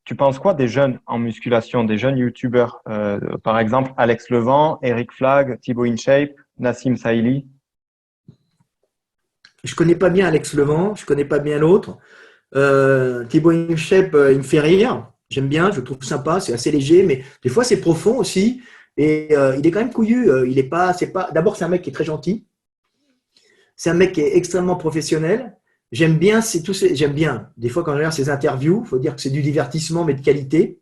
tu penses quoi des jeunes en musculation, des jeunes YouTubeurs, par exemple Alex Levent, Eric Flag, Thibaut InShape, Nassim Saïli? Je connais pas bien Alex Levent, je connais pas bien l'autre. Thibaut InShape, il me fait rire. J'aime bien, je le trouve sympa, c'est assez léger, mais des fois c'est profond aussi. Et il est quand même couillu. Il est pas, c'est pas. D'abord, c'est un mec qui est très gentil. C'est un mec qui est extrêmement professionnel. J'aime bien, j'aime bien. Des fois, quand je regarde ses interviews, il faut dire que c'est du divertissement, mais de qualité.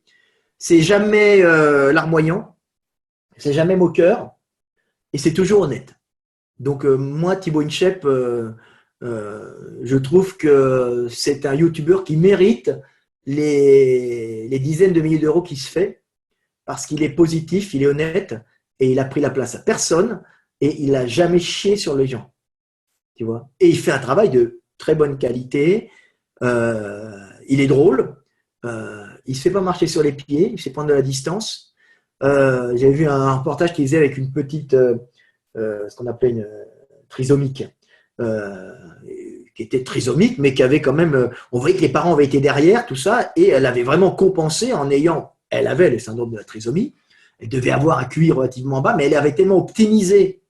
C'est jamais larmoyant, c'est jamais moqueur, et c'est toujours honnête. Donc moi, Thibaut InShape, je trouve que c'est un YouTuber qui mérite les dizaines de milliers d'euros qu'il se fait parce qu'il est positif, il est honnête et il a pris la place à personne et il n'a jamais chié sur les gens. Tu vois. Et il fait un travail de très bonne qualité. Il est drôle. Il ne se fait pas marcher sur les pieds. Il sait prendre de la distance. J'avais vu un reportage qu'il faisait avec une petite, ce qu'on appelait une trisomique, euh, qui était trisomique, mais qui avait quand même, on voyait que les parents avaient été derrière, tout ça, et elle avait vraiment compensé en ayant, elle avait le syndrome de la trisomie, elle devait avoir un QI relativement bas, mais elle avait tellement optimisé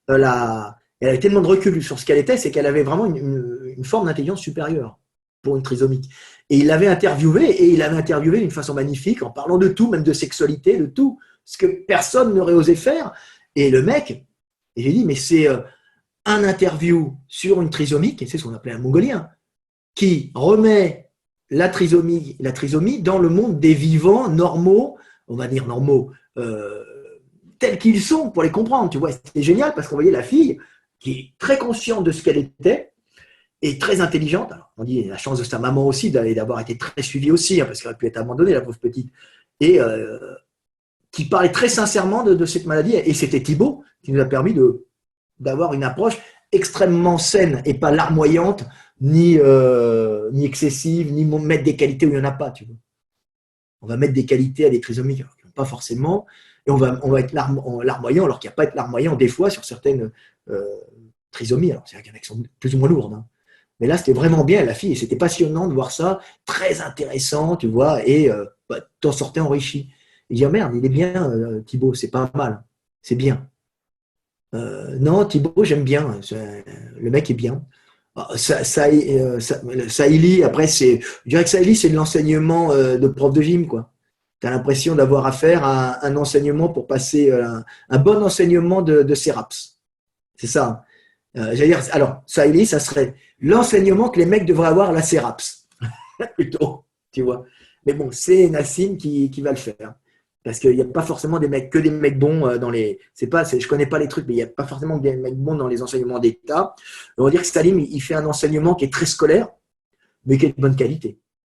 elle avait tellement de recul sur ce qu'elle était, c'est qu'elle avait vraiment une forme d'intelligence supérieure pour une trisomique. Et il l'avait interviewé d'une façon magnifique, en parlant de tout, même de sexualité, de tout, ce que personne n'aurait osé faire. Et le mec, et j'ai dit, mais c'est un interview sur une trisomique, et c'est ce qu'on appelait un mongolien, qui remet la trisomie dans le monde des vivants normaux, on va dire normaux, tels qu'ils sont, pour les comprendre. Tu vois, c'était génial parce qu'on voyait la fille qui est très consciente de ce qu'elle était et très intelligente. Alors, on dit la chance de sa maman aussi d'avoir été très suivie aussi, hein, parce qu'elle aurait pu être abandonnée, la pauvre petite. Et qui parlait très sincèrement de cette maladie. Et c'était Thibaut qui nous a permis d'avoir une approche extrêmement saine et pas larmoyante, ni excessive, ni mettre des qualités où il n'y en a pas. Tu vois. On va mettre des qualités à des trisomiques, alors qu'ils n'ont pas forcément, et on va être larmoyant, alors qu'il n'y a pas à être larmoyant des fois sur certaines euh, trisomies. Alors, c'est vrai qu'il y en a qui sont plus ou moins lourdes. Hein. Mais là, c'était vraiment bien, la fille, et c'était passionnant de voir ça, très intéressant, tu vois, et t'en sortais enrichi. Et dire, merde, il est bien, Thibaut, c'est pas mal, c'est bien. Non, Thibaut, j'aime bien. Le mec est bien. Saïli, après, je dirais que Saïli, c'est de l'enseignement de prof de gym, quoi. Tu as l'impression d'avoir affaire à un enseignement pour passer un bon enseignement de CERAPS. C'est ça. J'allais dire, alors, Saïli, ça serait l'enseignement que les mecs devraient avoir à la CERAPS, plutôt, tu vois. Mais bon, c'est Nassim qui va le faire. Parce qu'il n'y a pas forcément que des mecs bons dans les. Je connais pas les trucs, mais il n'y a pas forcément des mecs bons dans les enseignements d'État. On va dire que Salim, il fait un enseignement qui est très scolaire, mais qui est de bonne qualité.